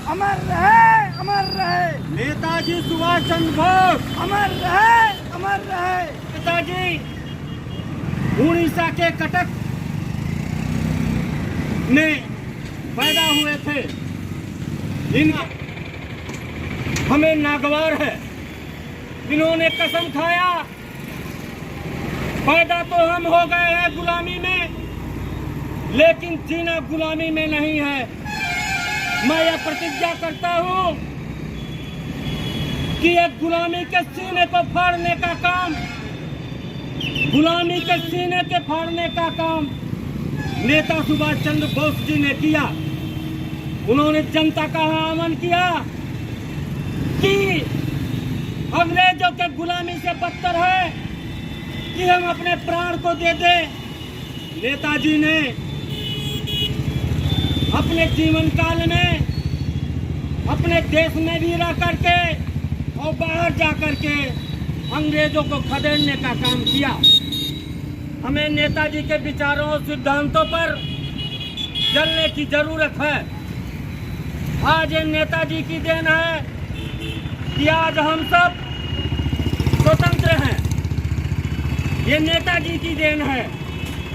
अमर रहे, अमर रहे। नेताजी सुभाष चंद्र बोस अमर रहे, अमर रहे। नेताजी उड़ीसा के कटक में पैदा हुए थे। इनका हमें नागवार है। इन्होंने कसम खाया, पैदा तो हम हो गए हैं गुलामी में, लेकिन जीना गुलामी में नहीं है। मैं यह प्रतिज्ञा करता हूं कि एक गुलामी के सीने को फाड़ने का काम, गुलामी के सीने के फाड़ने का काम नेता सुभाष चंद्र बोस जी ने किया। उन्होंने जनता का आह्वान किया कि अंग्रेजों के गुलामी से बदतर है कि हम अपने प्राण को दे दें। नेताजी ने अपने जीवन काल में अपने देश में भी रह करके और बाहर जा करके अंग्रेजों को खदेड़ने का काम किया। हमें नेताजी के विचारों और सिद्धांतों पर चलने की जरूरत है। आज ये नेताजी की देन है कि आज हम सब स्वतंत्र हैं। ये नेताजी की देन है,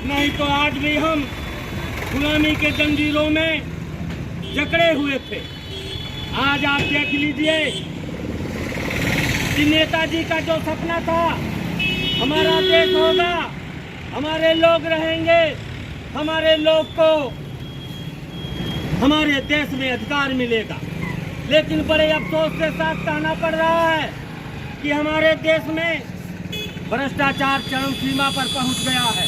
नहीं तो आज भी हम गुलामी के जंजीरों में जकड़े हुए थे। आज आप देख लीजिए कि नेताजी का जो सपना था, हमारा देश होगा, हमारे लोग रहेंगे, हमारे लोग को हमारे देश में अधिकार मिलेगा, लेकिन बड़े अफसोस के साथ कहना पड़ रहा है कि हमारे देश में भ्रष्टाचार चरम सीमा पर पहुंच गया है।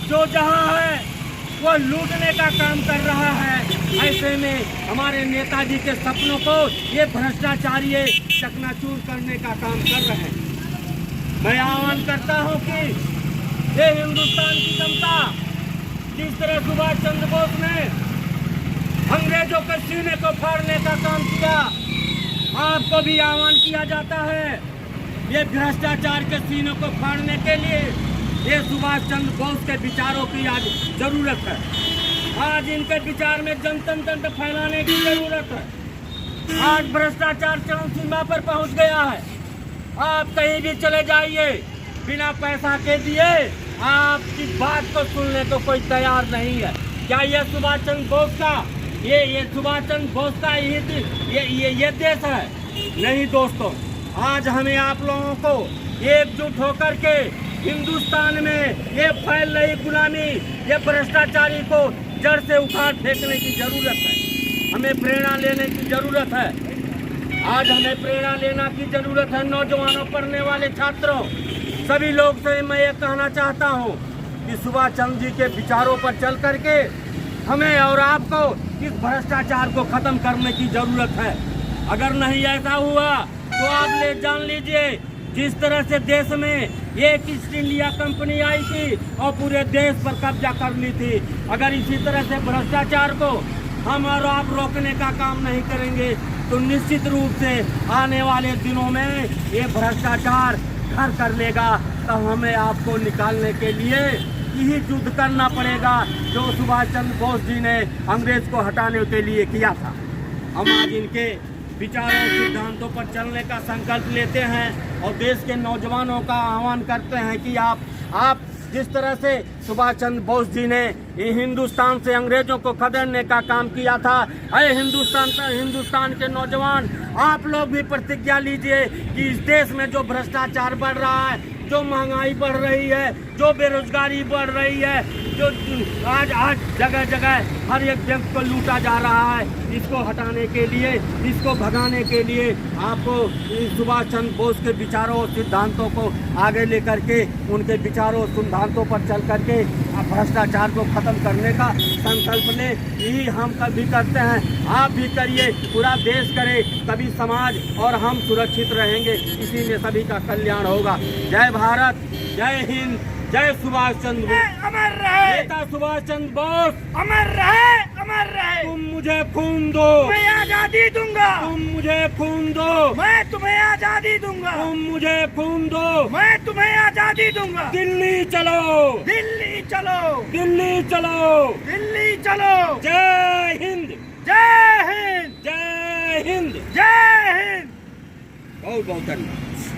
जो जहां है वो लूटने का काम कर रहा है। ऐसे में हमारे नेताजी के सपनों को ये भ्रष्टाचारी चकनाचूर करने का काम कर रहे हैं। मैं आह्वान करता हूं कि ये हिंदुस्तान की जनता, जिस तरह सुभाष चंद्र बोस ने अंग्रेजों के सीने को फाड़ने का काम किया, आपको भी आह्वान किया जाता है ये भ्रष्टाचार के सीने को फाड़ने के लिए। ये सुभाष चंद्र बोस के विचारों की आज जरूरत है। आज इनके विचार में जनतंत्र फैलाने की जरूरत है। आज भ्रष्टाचार चरम सीमा पर पहुंच गया है। आप कहीं भी चले जाइए, बिना पैसा के दिए आपकी बात को सुनने को कोई तैयार नहीं है। क्या ये सुभाष चंद्र बोस का ये सुभाष चंद्र बोस का ये देश है? नहीं दोस्तों, आज हमें आप लोगों को एकजुट होकर के हिंदुस्तान में ये फैल रही गुलामी, ये भ्रष्टाचारी को जड़ से उखाड़ फेंकने की जरूरत है। हमें प्रेरणा लेने की जरूरत है। आज हमें प्रेरणा लेना की जरूरत है। नौजवानों, पढ़ने वाले छात्रों, सभी लोग से मैं ये कहना चाहता हूँ कि सुभाष चंद्र जी के विचारों पर चल करके हमें और आपको इस भ्रष्टाचार को खत्म करने की जरूरत है। अगर नहीं ऐसा हुआ तो आप जान लीजिए, जिस तरह से देश में एक ईस्ट इंडिया कंपनी आई थी और पूरे देश पर कब्जा कर ली थी, अगर इसी तरह से भ्रष्टाचार को हम और आप रोकने का काम नहीं करेंगे तो निश्चित रूप से आने वाले दिनों में ये भ्रष्टाचार घर कर लेगा। तो हमें आपको निकालने के लिए यही युद्ध करना पड़ेगा जो सुभाष चंद्र बोस जी ने अंग्रेज को हटाने के लिए किया था। हम आज इनके विचारों सिद्धांतों पर चलने का संकल्प लेते हैं और देश के नौजवानों का आह्वान करते हैं कि आप जिस तरह से सुभाष चंद्र बोस जी ने हिंदुस्तान से अंग्रेजों को खदेड़ने का काम किया था, अरे हिंदुस्तान के नौजवान, आप लोग भी प्रतिज्ञा लीजिए कि इस देश में जो भ्रष्टाचार बढ़ रहा है, जो महंगाई बढ़ रही है, जो बेरोजगारी बढ़ रही है, जो आज जगह जगह हर एक व्यक्ति को लूटा जा रहा है, इसको हटाने के लिए, इसको भगाने के लिए आपको सुभाष चंद्र बोस के विचारों और सिद्धांतों को आगे लेकर के उनके विचारों और सिद्धांतों पर चल करके भ्रष्टाचार को खत्म करने का संकल्प लें। यही हम कभी करते हैं, आप भी करिए, पूरा देश करे, तभी समाज और हम सुरक्षित रहेंगे। इसी में सभी का कल्याण होगा। जय भारत, जय हिंद, जय सुभाष चंद्र बोस। अमर रहे नेता सुभाष चंद्र बोस। अमर रहे, अमर रहे। तुम मुझे खून दो, मैं आजादी दूंगा। तुम मुझे खून दो, मैं तुम्हें आजादी दूंगा। तुम मुझे खून दो, मैं तुम्हें आजादी दूंगा। दिल्ली चलो, दिल्ली चलो, दिल्ली चलो, दिल्ली चलो। जय हिंद, जय हिंद, जय बहुत बहुत धन्यवाद।